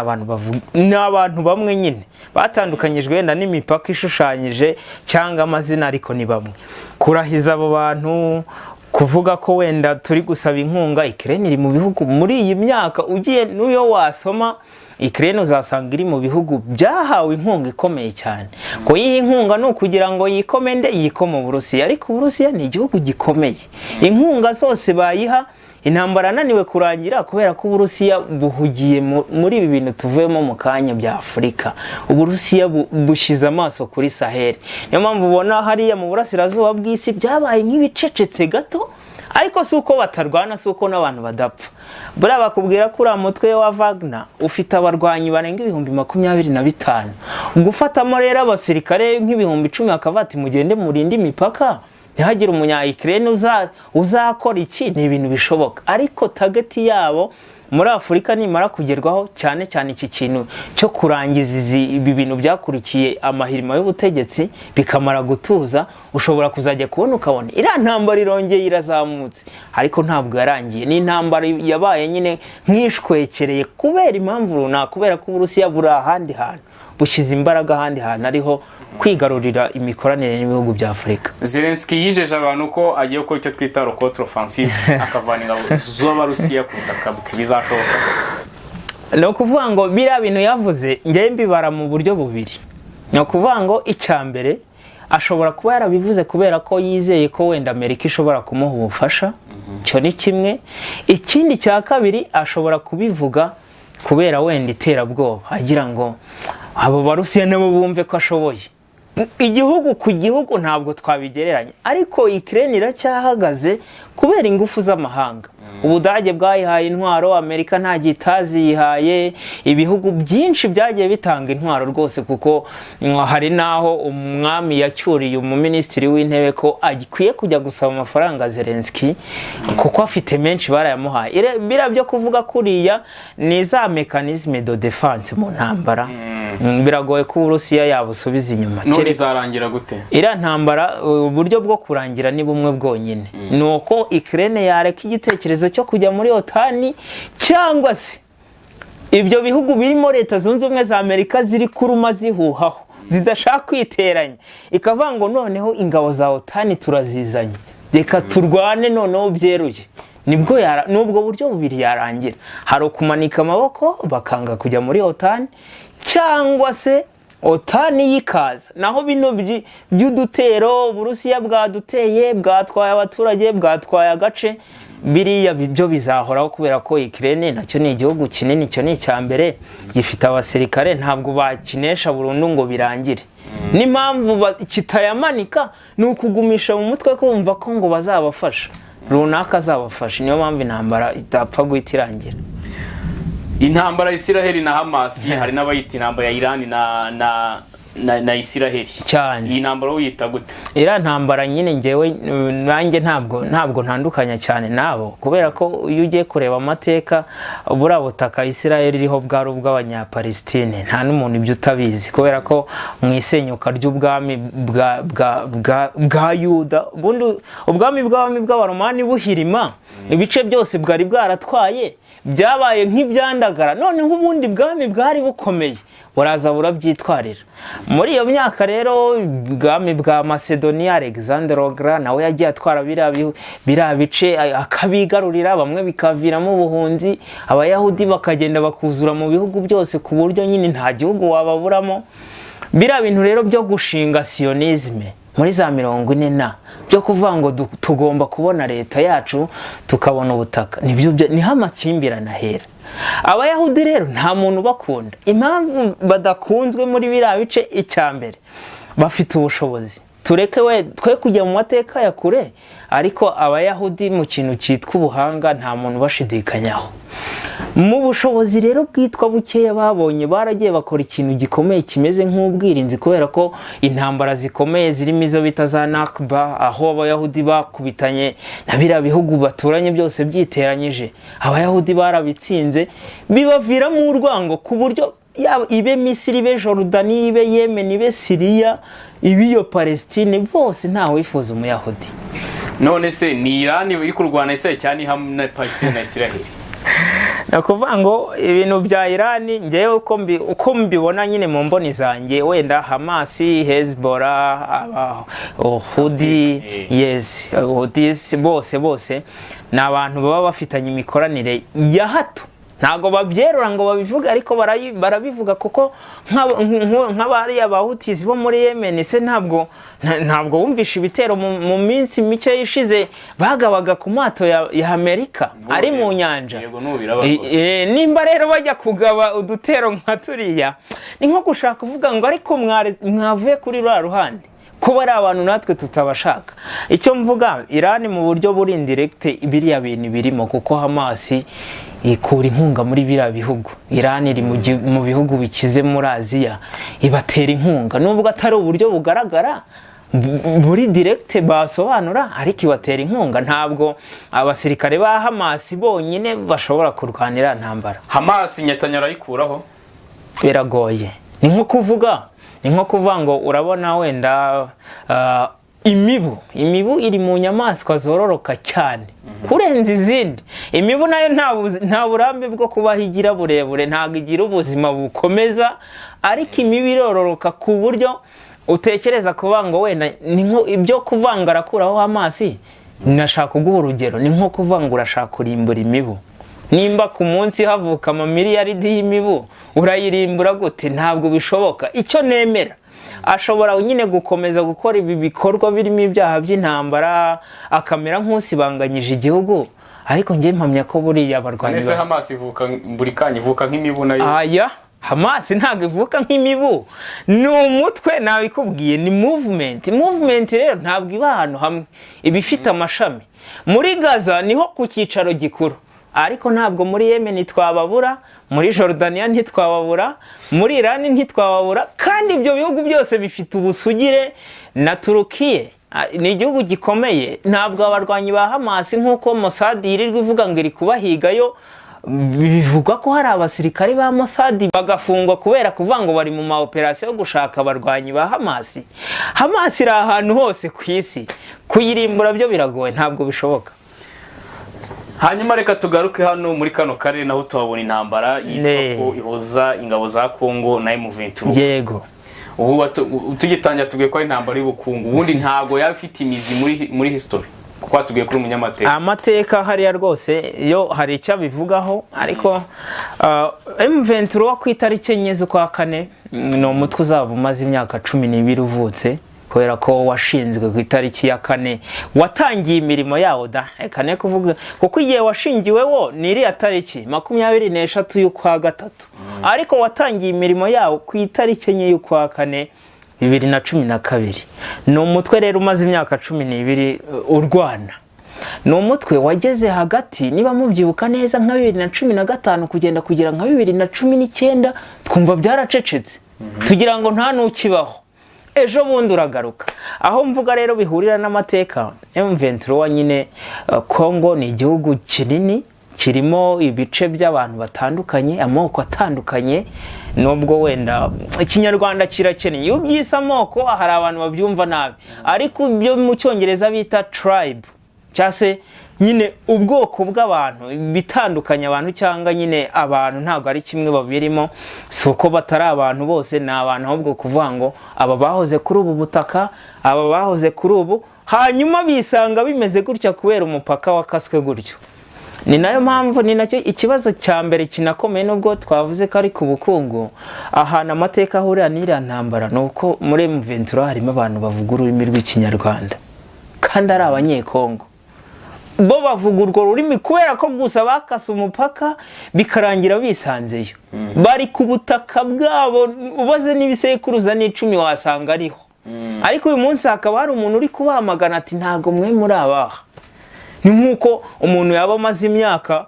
abantu bamwe nyine batandukanyijwe wenda n'imipaka ishushanyije cyangwa amazina, ariko ni bamwe. Kurahiza abo bantu, kuvuga ko wenda turi gusaba inkunga, Ukraine iri mu bihugu muri iyi myaka ugiye n'uyo wasoma Ukraine uzasanga iri mu bihugu byahawe inkunga ikomeye cyane. Ko iyi inkunga no kugira ngo yikomende yikoma Uburusiya, ariko Uburusiya ni igihugu gikomeye. Inkunga zose bayiha intambara naniwe kurangira, kubera ko Uburusiya buhugiye muri ibi bintu tuvuyemo mu kanya bya Afurika. Uburusiya bushize amaso kuri Sahel, niyo mpamvu ubona hariya mu burasirazuba bw'isi byabaye nk'ibicecetse gato, ariko si uko batarwana, si uko n'abantu badapfa. Buriya bakubwira ko uriya mutwe wa Wagner ufite abarwanyi barenga 25,000, gufatamo rero abasirikare nk'ibihumbi 10 akavuga ati mugende murinde imipaka ntihagire umunya-Ukraine uzakora iki, ni ibintu bishoboka. Ariko target yabo muri Afurika nimara kugerwaho, cyane cyane iki kintu cyo kurangiza ibi bintu byakurikiye amahirima y'ubutegetsi bikamara gutuza, ushobora kuzajya kubona ukabona iriya ntambara irongeye irazamutse, ariko ntabwo yarangiye. Ni intambara yabaye nyine nk'ishwekereye kubera impamvu runaka, kubera ko Uburusiya buri ahandi hantu bushyize imbaraga ahandi hantu ariho kwigarurira imikoranire n'ibihugu bya Afurika. Zelensky yijeje abantu ko agiye gukora icyo twita contre offensive akavana ingabo z'Abarusiya ku butaka bizashoboka. No kuvuga ngo biriya bintu yavuze ngiye mbibara mu buryo bubiri. No kuvuga ngo icyambere ashobora kuba yarabivuze kubera ko yizeye ko wenda Amerika ishobora kumuha ubufasha, cyo ni kimwe. Ikindi cya kabiri ashobora kubivuga kubera wenda iterabwoba, agira ngo abo Barusiya nabo bumve ko ashoboye. Igihugu ku gihugu ntabwo twabigereranya, ariko Ukraine iracyahagaze kubera ingufu z'amahanga. Ubudage bwayihaye intwaro, Amerika nta gitazi yihaye, ibihugu byinshi byagiye bitanga intwaro rwose, kuko hari naho umwami yacyuriye umuminisitiri w'intebe ko agikwiye kujya gusaba amafaranga Zelensky kuko afite menshi barayamuhaye. Bira byo kuvuga kuriya ni za mechanisme de défense mu ntambara, biragoye ko Uburusiya yabusubiza inyuma. None zarangira gute? Iriya ntambara uburyo bwo kurangira ni bumwe bwonyine, nuko Ukraine yareka igitekerezo cyo kujya muri OTAN, cyangwa se ibyo bihugu birimo leta zunze ubumwe za Amerika ziri kuruma zihuhaho zidashaka kwiteranya, ikavuga ngo noneho ingabo za OTAN turazizanye, reka turwane noneho byeruye. Nubwo buryo bubiri yarangira, hari ukumanika amaboko bakanga kujya muri OTAN, cyangwa se OTAN yikaza. Naho bino by'udutero Uburusiya bwaduteye, bwatwaye abaturage, bwatwaye agace, biriya byo bizahoraho kubera ko Ukraine nacyo ni igihugu kinini, cyo ni icyambere gifite abasirikare, ntabwo bakinesha burundu ngo birangire. N'impamvu kitayamanika ni ukugumisha mu mutwe kumva ko ngo bazabafasha. runaka azabafasha. Niyo mpamvu intambara itapfa guhita irangira. Intambara ya Israel na Hamas hari n'abayita intambara ya Iran na Israel cyane. Iyi ntambara uyita gute? Ira ntambara nyine ngewe nanjye ntabwo ntandukanya cyane nabo, kubera ko iyo ugiye kureba amateka buriya butaka Israel iriho bwari ubw'abanyapalestine, nta n'umuntu ibyo utabizi, kubera ko mu isenyuka ry'ubwami bwa Yuda, ubundi ubwami bw'abaromani buhirima, ibice byose bwari bwaratwaye byabaye nk'ibyandagara, noneho ubundi bwami bwari bukomeye buraza burabyitwarira. Muri iyo myaka rero ubwami bwa Macedonia, Alexander the Great nawe yagiye atwara biriya bice akabigarurira, bamwe bikaviramo ubuhunzi, abayahudi bakagenda bakuzura mu bihugu byose ku buryo nyine nta gihugu wababuramo. Biriya bintu rero byo gushinga sionisme muri za 40 byo kuvuga ngo tugomba kubona leta yacu tukabona ubutaka, niho amakimbirane ahera. Abayahudi rero nta muntu bakunda. Impamvu badakunzwe muri biriya bice, icyambere bafite ubushobozi. Twe kujya mu mateka ya kure, ariko abayahudi mu kintu cyitwa ubuhanga nta muntu bashidikanyaho. Mu bushobozi rero bwitwa bukeya babonye, baragiye bakora ikintu gikomeye kimeze nk'ubwirinzi, kubera ko intambara zikomeye zirimo izo bita za Nakba, aho abayahudi bakubitanye na biriya bihugu baturanye byose byiteranyije, abayahudi barabitsinze bibaviramo urwango, ku buryo ibe Misiri, ibe Jordani, ibe Yemen, ibe Syria, ibe iyo Palestine, bose ntawe wifuza umuyahudi. None se ni Iran iri kurwana ise cyane hamwe na Palestine na Israel? Nakuvuga ngo ibintu bya Iran ngewe uko mbibona nyine mu mboni zanjye, wenda Hamas, Hezbollah, Houthi, Houthis, bose ni abantu baba bafitanye imikoranire ya hato. Ntago babyerura ngo babivuga, ariko barabivuga, kuko nk'abari Houthis bo muri Yemen se ntabwo wumvisha ibitero mu minsi mike yishize bagabaga ku mato ya Amerika ari mu nyanja. Nimba rero bajya kugaba udutero nka turiya, ni nko gushaka kuvuga ngo ariko mwavuye kuri rwa ruhande, kuba ari abantu natwe tutabashaka. Icyo mvuga, Iran mu buryo buri indirect biriya bintu birimo, kuko Hamas ikura inkunga muri biriya bihugu. Iran iri mu bihugu bikize muri Aziya, ibatera inkunga, nubwo atari uburyo bugaragara buri direct basobanura, ariko ibatera inkunga. Ntabwo abasirikare ba Hamas bonyine bashobora kurwanira ntambara. Hamas Netanyahu ayikuraho biragoye. Ni nko kuvuga ngo urabona wenda imibu iri mu nyamaswa zororoka cyane kurenza izindi. Imibu nayo nta burambe bwo kubahigira burebure, ntabwo igira ubuzima bukomeza, ariko imibu irororoka ku buryo utekereza kuvuga ngo wenda ni nko ibyo kuvanga arakuraho Hamas. Nashaka kuguha urugero, ni nko kuvuga ngo urashaka kurimbura imibu. Nimba ku munsi havuka amamiliyaridi y'imibu, urayirimbura gute? Ntabwo bishoboka. Icyo nemera, ashobora nyine gukomeza gukora ibi bikorwa birimo ibyaha by'intambara, akamera nk'usibanganyije igihugu, ariko njye mpamya ko buriya abarwanyi Ese Hamas ivuka buri kanya, ivuka nk'imibu nayo. Aya Hamas ntabwo ivuka nk'imibu, ni umutwe, nabikubwiye, ni movement rero ntabwo iba ahantu hamwe, iba ifite amashami. Muri Gaza niho ku cyicaro gikuru, ariko ntabwo muri Yemen twababura, muri Jordania ntitwababura, muri Iran ntitwababura, kandi ibyo bihugu byose bifite ubusugire. Na Turukiya ni igihugu gikomeye. Ntabwo abarwanyi ba Hamas nk'uko Mossad yirirwa ivuga ngo iri kubahigayo, bivugwa ko hari abasirikare ba Mossad bagafungwa kubera kuvuga ngo bari mu maoperasiyo yo gushaka abarwanyi ba Hamas. Hamas iri ahantu hose ku isi, kuyirimbura byo biragoye, ntabwo bishoboka. Hanyuma reka tugaruke hano muri kano karere, naho tuhabona intambara yitwa ko ihoza ingabo za Kongo na M23. Yego. Ubu tugitangira tugiye ko intambara y'ubukungu, ubundi ntago yafite imizi muri history, kuko tugiye kuri umunyamateka. Amateka hariya rwose yo hari icyo bivugaho, ariko M23 ku itariki 4 z'ukwa kane ni umutwe uzaba umaze imyaka 12 uvutse, kubera ko washinzwe ku itariki ya 4, watangiye imirimo yawo kane kuvuga, kuko igihe washingiweho ni iriya tariki 23 y'ukwa gatatu, ariko watangiye imirimo yawo ku itariki 4 y'ukwa kane 2012. Ni umutwe rero umaze imyaka 12 urwana. ni umutwe wageze hagati niba mubyibuka neza nka 2015 kugera nka 2019 twumva byaracecetse tugira ngo nta nukibaho ejo bundi uragaruka aho mvuga rero bihurira n'amateka M23 nyine Kongo ni igihugu kinini kirimo ibice by'abantu batandukanye amoko atandukanye nubwo wenda ikinyarwanda kirakeneye iyo byise amoko hari abantu babyumva nabi ariko byo mu cyongereza bita tribe cyase nyine ubwoko bw'abantu bitandukanye abantu cyangwa nyine abantu ntabwo ari kimwe babirimo suko batari abantu bose ni abantu ahubwo kuvuga ngo aba bahoze kuri ubu butaka aba bahoze kuri ubu hanyuma bisanga bimeze gutya kubera umupaka wakaswe gutyo ni nayo mpamvu ni nacyo ikibazo cya mbere kinakomeye nubwo twavuze ko ari ku bukungu ahantu amateka ahurira n'iriya ntambara nuko muri M23 harimo abantu bavuga ururimi rw'ikinyarwanda kandi ari abanyekongo bo bavuga urwo rurimi kubera ko gusa bakase umupaka bikarangira bisanzeyo bari ku butaka bwabo ubaze n'ibisekuruza n'icumi wasanga ariho ariko uyu munsi hakaba hari umuntu uri kubamagana ati ntago mwe muri abaha ni nkuko umuntu yaba amaze imyaka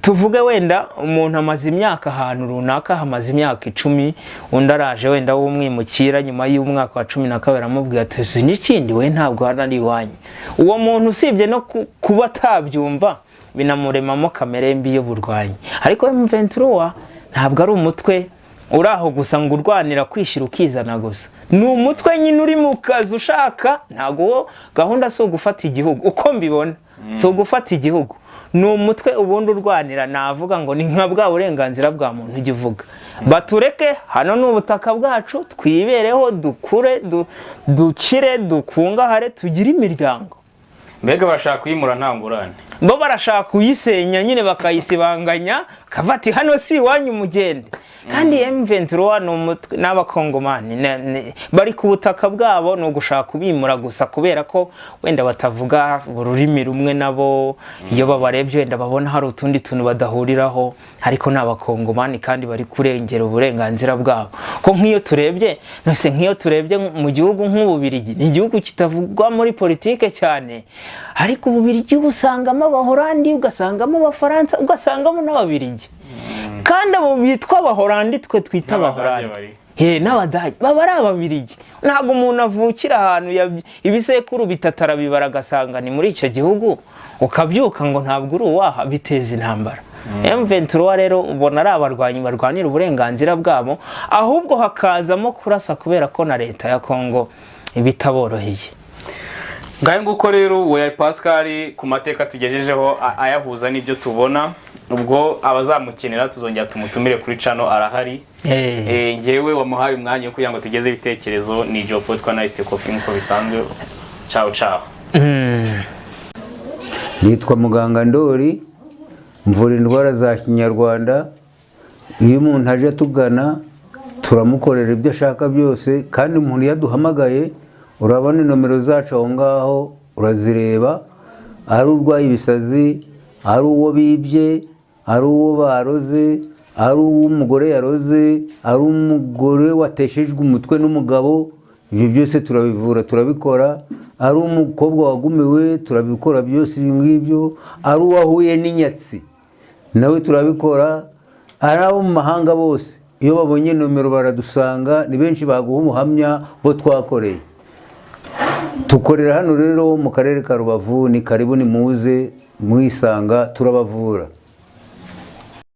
tuvuge wenda umuntu amaze imyaka ahantu runaka hamaze imyaka 10 undi araje wenda w'umwimukira nyuma y'umwaka wa 12 aramubwira ati uzi n'ikindi we ntabwo hana iwanyu uwo muntu usibye no kuba atabyumva binamuremamo kamere mbi y'uburwanyi ariko M23 ntabwo ari umutwe uraho gusa ngo urwanira kwishira ukizana gusa ni umutwe nyine uri mu kazi ushaka ntago gahunda so gufata igihugu uko mbibona so gufata igihugu ni umutwe ubundi urwanira navuga ngo ni nka bwa burenganzira bwa muntu ugivuga batureke hano n'ubutaka bwacu twibereho dukure dukire dukungahare tugire imiryango mbega bashaka kuyimura ntangurane bo barashaka kuyisenya nyine bakayisibanganya kavati hano si wanyu mugende kandi M23 n'umutwe n'abakongomani bari ku butaka bwabo no gushaka kubimura gusa kubera ko wenda batavuga ururimi rumwe nabo iyo babarebye wenda babona hari utundi tuntu badahuriraho ariko n'abakongomani kandi bari kurengera uburenganzira bwabo ko nk'iyo turebye mu gihugu nk'ububirigi ni igihugu kitavugwa muri politike cyane ariko ububirigi usangamo abahorandi ugasangamo abafaransa ugasangamo n'ababirigi kandi abo bitwa abahorandi twe twita abahorandi n'abadage baba ari ababirigi ntabwo umuntu avukira ahantu ibisekuru bitatara bibara agasanga ni muri icyo gihugu ukabyuka ngo ntabwo uri uwaha biteza intambara M23 rero ubona ari abarwanyi barwanira uburenganzira bwabo ahubwo hakazamo kurasa kubera ko na leta ya Kongo ibitaboroheye ngaye nguko rero we Pascal ku mateka tugejejeho ayahuza n'ibyo tubona ubwo abazamukenera tuzongera tumutumire kuri channel arahari ngewe wamuhaye umwanya kugira ngo tugeze ibitekerezo ni Jopo twa Nice Coffee nko bisanzwe ciao ciao nitwa muganga Ndori mvura indwara za kinyarwanda iyo umuntu aje tugana turamukorera ibyo ashaka byose kandi umuntu yaduhamagaye urabona nomero zacu aho ngaho urazireba ari urwaye ibisazi ari uwo bibye ari uwo baroze ari umugore yaroze ari umugore wateshejwe umutwe n'umugabo ibyo byose turabivura turabikora ari umukobwa wagumiwe turabikora byose ibi ngibyo ari uwahuye n'inyatsi nawe turabikora ari abo mu mahanga bose iyo babonye nomero baradusanga ni benshi baguha umuhamya bo twakoreye tukorera hano rero mu karere ka Rubavu ni karibu ni muze mwisanga turabavura.